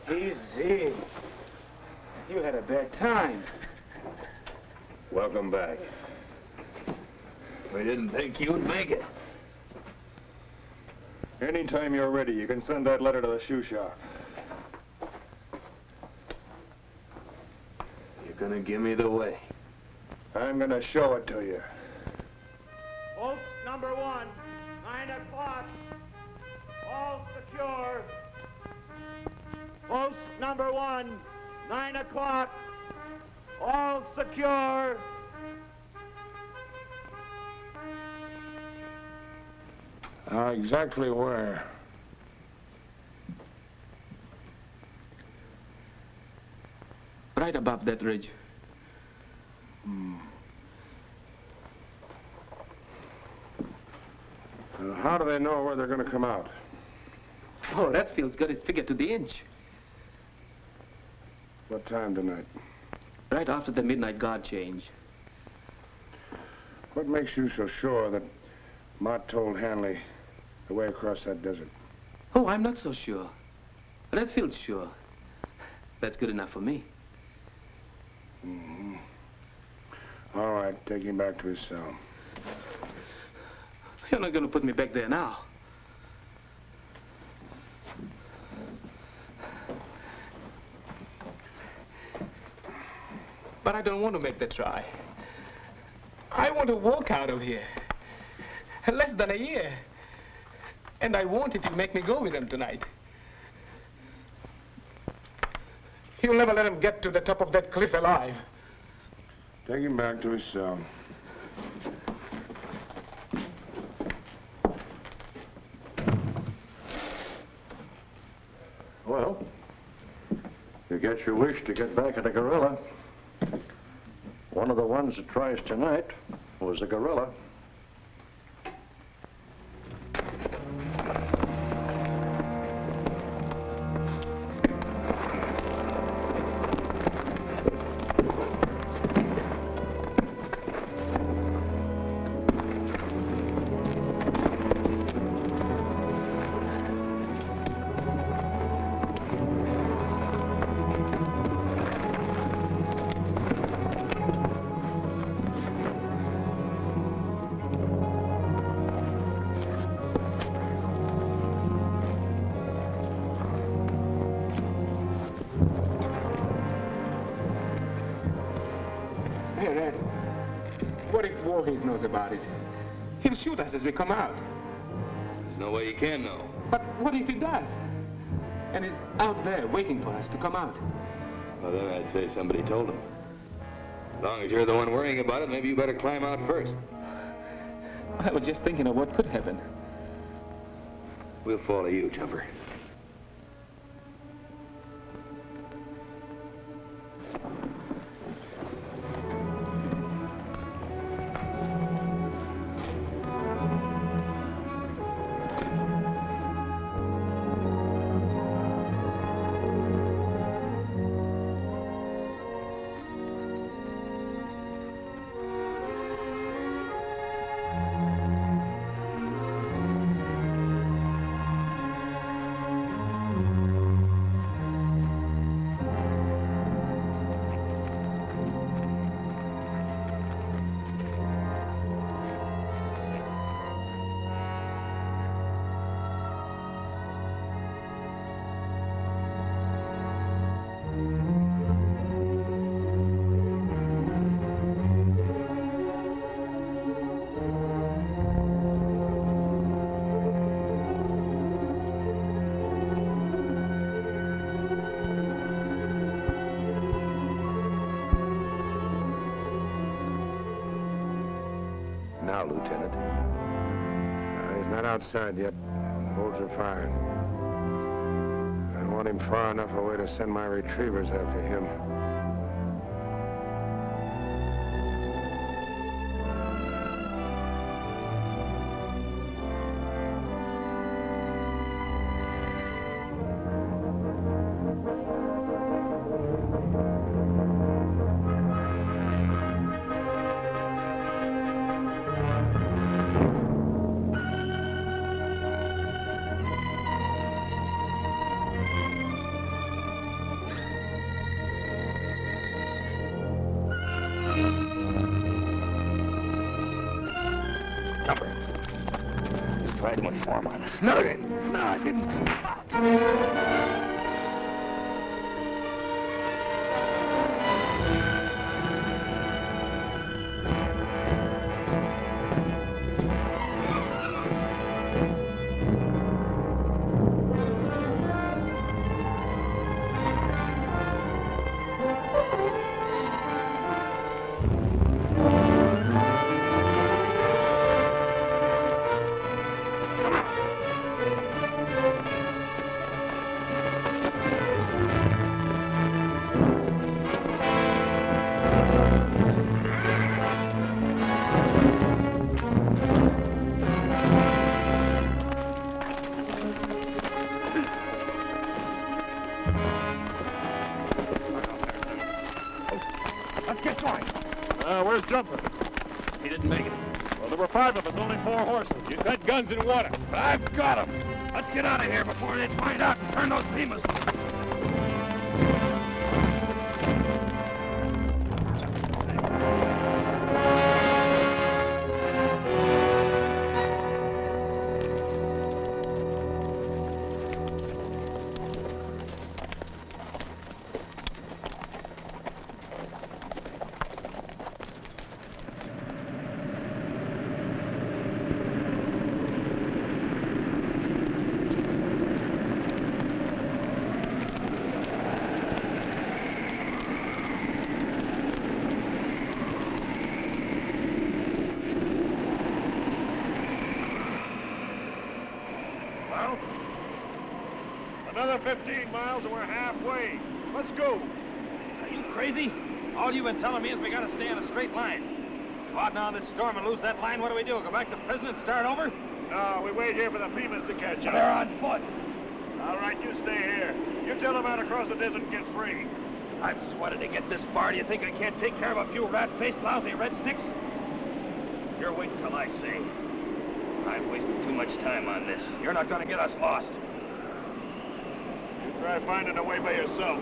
Easy. You had a bad time. Welcome back. We didn't think you'd make it. Anytime you're ready, you can send that letter to the shoe shop. You're gonna give me the way. I'm gonna show it to you. Post number 1, 9 o'clock. All secure. Post number 1, 9 o'clock. All secure. Exactly where? Right right above that ridge. How do they know where they're going to come out? Oh, Redfield's got it figured to the inch. What time tonight? Right after the midnight guard change. What makes you so sure that Mott told Hanley the way across that desert? Oh, I'm not so sure. Redfield's sure. That's good enough for me. Mm-hmm. All right, take him back to his cell. You're not going to put me back there now. But I don't want to make the try. I want to walk out of here. Less than a year. And I wanted to make me go with him tonight. You'll never let him get to the top of that cliff alive. Take him back to his cell. Well, you get your wish to get back at a gorilla. One of the ones that tries tonight was a gorilla. Hey, Red. What if Voorhees knows about it? He'll shoot us as we come out. There's no way he can know. But what if he does? And he's out there waiting for us to come out. Well, then I'd say somebody told him. As long as you're the one worrying about it, maybe you better climb out first. I was just thinking of what could happen. We'll follow you, Jumper. Now, Lieutenant. He's not outside yet. Hold your fire. I want him far enough away to send my retrievers after him. Tried to inform on us. No, I didn't. didn't make it. Well, there were 5 of us, only 4 horses. You had guns and water. But I've got them. Let's get out of here before they find out and turn those beamers. Another 15 miles and we're halfway. Let's go. Are you crazy? All you've been telling me is we gotta stay on a straight line. Go out now in this storm and lose that line, what do we do? Go back to prison and start over? No, we wait here for the beamers to catch up. They're on foot. All right, you stay here. You tell them how to cross the desert and get free. I've sweated to get this far. Do you think I can't take care of a few rat-faced, lousy red sticks? You're waiting till I say. I've wasted too much time on this. You're not gonna get us lost. You try finding a way by yourself.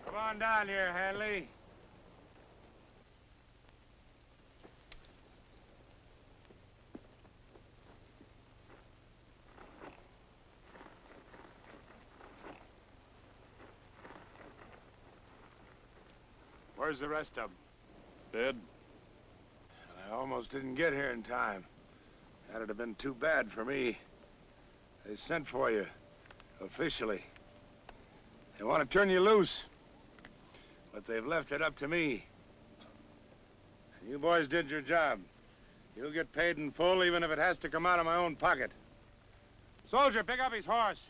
Come on down here, Hanley. Where's the rest of them? Dead. I almost didn't get here in time. That'd have been too bad for me. They sent for you, officially. They want to turn you loose. But they've left it up to me. You boys did your job. You'll get paid in full, even if it has to come out of my own pocket. Soldier, pick up his horse.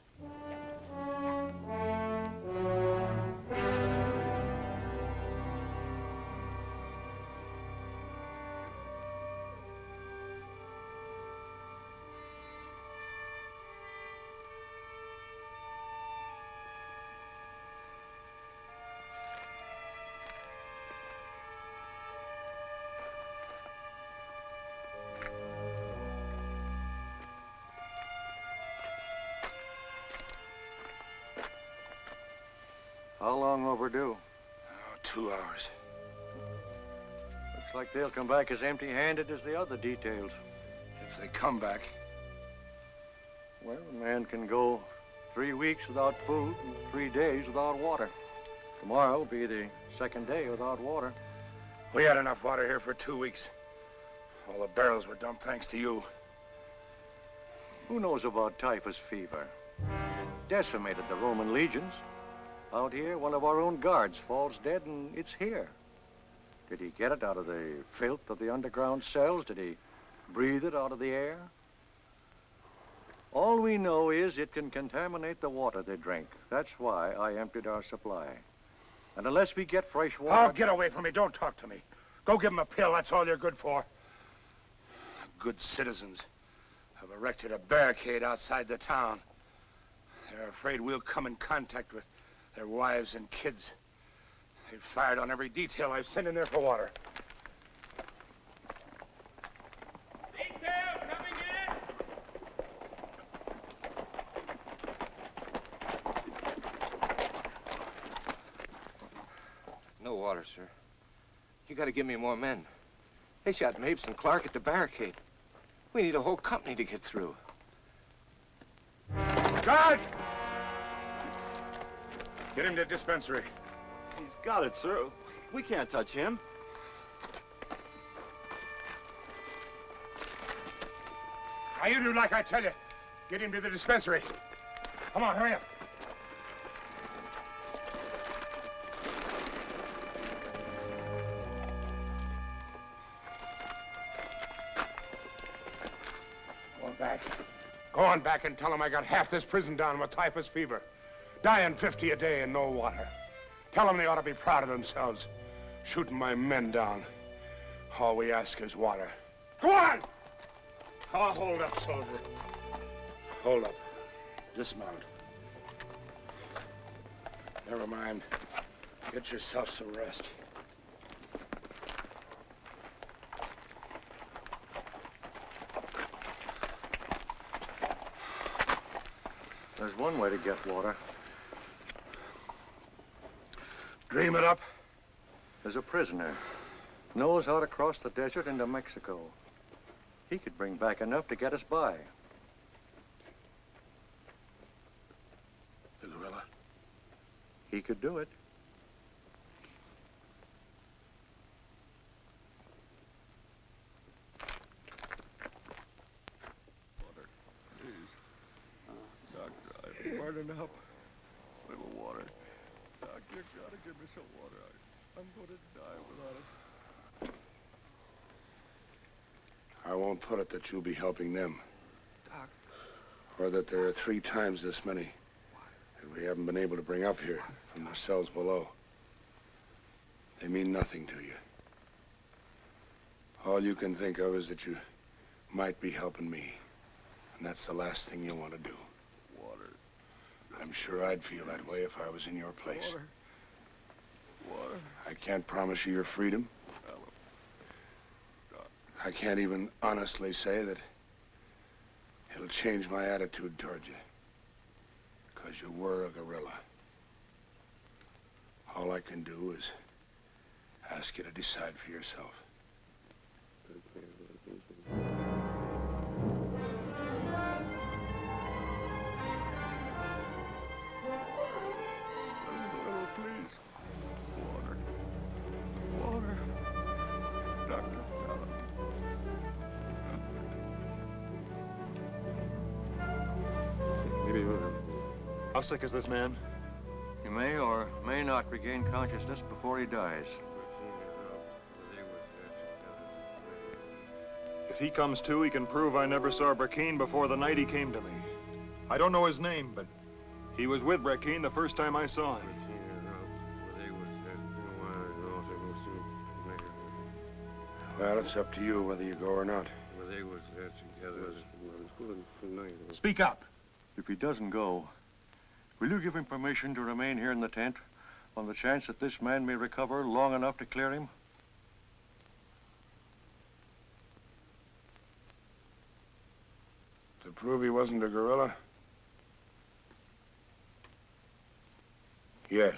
How long overdue? Oh, 2 hours. Looks like they'll come back as empty-handed as the other details. If they come back. Well, a man can go 3 weeks without food and 3 days without water. Tomorrow will be the second day without water. We had enough water here for 2 weeks. All the barrels were dumped thanks to you. Who knows about typhus fever? Decimated the Roman legions. Out here, one of our own guards falls dead, and it's here. Did he get it out of the filth of the underground cells? Did he breathe it out of the air? All we know is it can contaminate the water they drink. That's why I emptied our supply. And unless we get fresh water... Oh, get away from me. Don't talk to me. Go give them a pill. That's all you're good for. Good citizens have erected a barricade outside the town. They're afraid we'll come in contact with their wives and kids. They've fired on every detail I've sent in there for water. Detail coming in! No water, sir. You gotta give me more men. They shot Mapes and Clark at the barricade. We need a whole company to get through. Guard! Get him to the dispensary. He's got it, sir. We can't touch him. Now you do like I tell you. Get him to the dispensary. Come on, hurry up. Go on back and tell them I got half this prison down with typhus fever. Dying 50 a day and no water. Tell them they ought to be proud of themselves. Shooting my men down. All we ask is water. Go on! Oh, hold up, soldier. Hold up. Dismount. Never mind. Get yourself some rest. There's one way to get water. Dream it up. There's a prisoner. Knows how to cross the desert into Mexico. He could bring back enough to get us by. The gorilla? He could do it. Burning up. Little water. Doc, you gotta give me some water. I'm gonna die without it. I won't put it that you'll be helping them. Doc. Or that there are 3 times this many that we haven't been able to bring up here from the cells below. They mean nothing to you. All you can think of is that you might be helping me. And that's the last thing you want to do. Water. I'm sure I'd feel that way if I was in your place. Water. Water. I can't promise you your freedom. I can't even honestly say that it'll change my attitude toward you. Because you were a gorilla. All I can do is ask you to decide for yourself. Please. Water. Water. Doctor, How sick is this man? He may or may not regain consciousness before he dies. If he comes to, he can prove I never saw Brackeen before the night he came to me. I don't know his name, but he was with Brackeen the first time I saw him. Well, it's up to you whether you go or not. Speak up. If he doesn't go, will you give him permission to remain here in the tent on the chance that this man may recover long enough to clear him? To prove he wasn't a gorilla? Yes.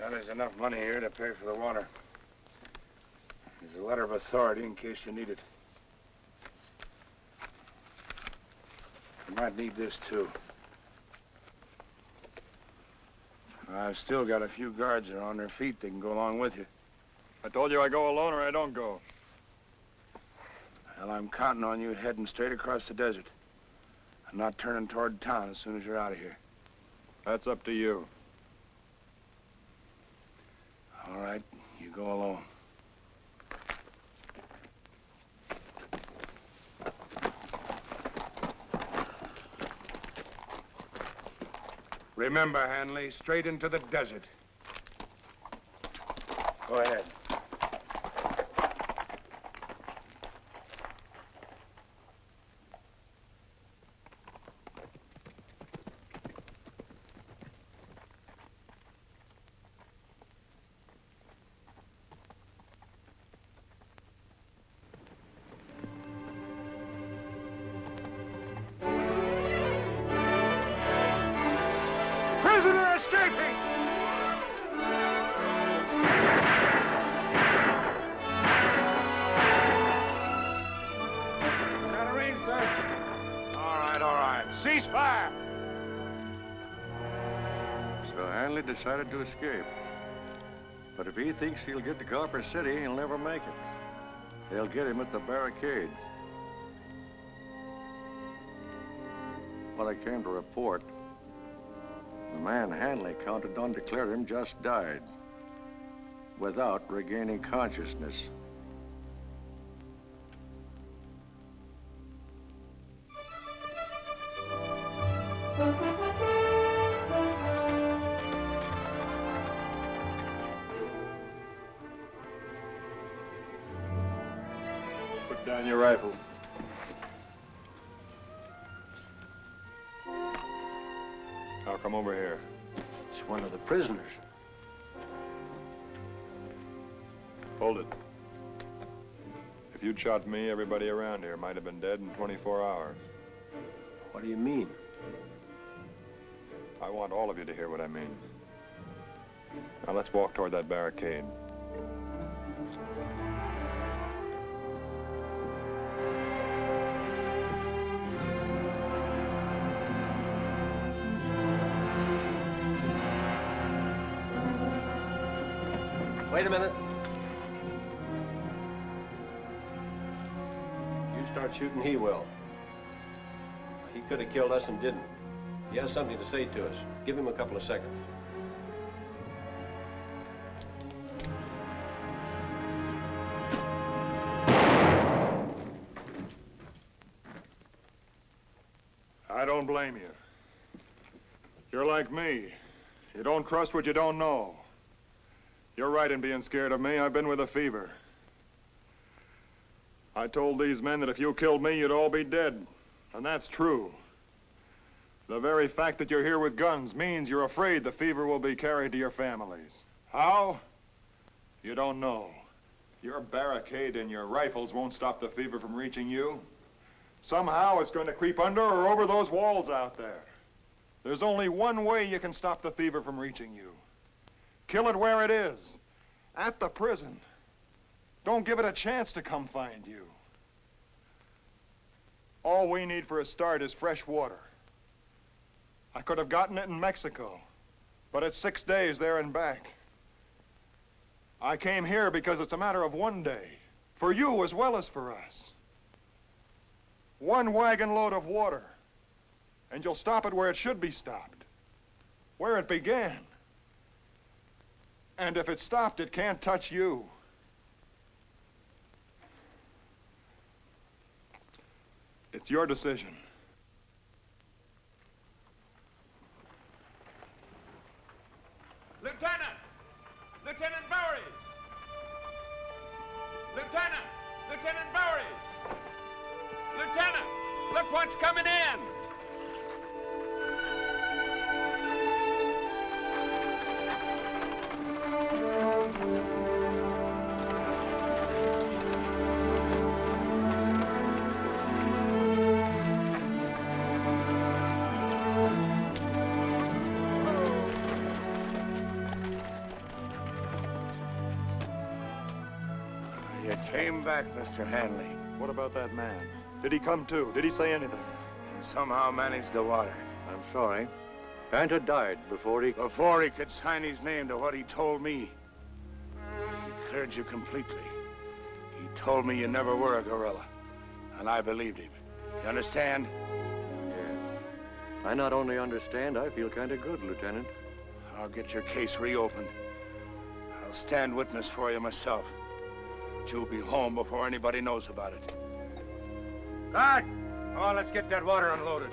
Well, there's enough money here to pay for the water. There's a letter of authority in case you need it. You might need this, too. I've still got a few guards that are on their feet. They can go along with you. I told you I go alone or I don't go. Well, I'm counting on you heading straight across the desert. I'm not turning toward town as soon as you're out of here. That's up to you. All right, you go alone. Remember, Hanley, straight into the desert. Go ahead. Prisoner escaping! Got a range, sir. All right. Cease fire! So Hanley decided to escape. But if he thinks he'll get to Copper City, he'll never make it. They'll get him at the barricade. What I came to report, the man Hanley counted on to clear him just died, without regaining consciousness. Put down your rifle. Now come over here. It's one of the prisoners. Hold it. If you'd shot me, everybody around here might have been dead in 24 hours. What do you mean? I want all of you to hear what I mean. Now let's walk toward that barricade. Wait a minute. You start shooting, he will. He could have killed us and didn't. He has something to say to us. Give him a couple of seconds. I don't blame you. You're like me. You don't trust what you don't know. You're right in being scared of me. I've been with a fever. I told these men that if you killed me, you'd all be dead. And that's true. The very fact that you're here with guns means you're afraid the fever will be carried to your families. How? You don't know. Your barricade and your rifles won't stop the fever from reaching you. Somehow it's going to creep under or over those walls out there. There's only one way you can stop the fever from reaching you. Kill it where it is, at the prison. Don't give it a chance to come find you. All we need for a start is fresh water. I could have gotten it in Mexico, but it's 6 days there and back. I came here because it's a matter of one day, for you as well as for us. One wagon load of water, and you'll stop it where it should be stopped, where it began. And if it's stopped, it can't touch you. It's your decision. Lieutenant! Lieutenant Voorhees! Lieutenant! Lieutenant Voorhees! Lieutenant! Look what's coming in! You came back, Mr. Hanley. What about that man? Did he come to? Did he say anything? He somehow managed the water. I'm sorry. Panther died before he could sign his name to what he told me. He cleared you completely. He told me you never were a gorilla. And I believed him. You understand? Yes. I not only understand, I feel kind of good, Lieutenant. I'll get your case reopened. I'll stand witness for you myself. But you'll be home before anybody knows about it. Guard! Oh, let's get that water unloaded.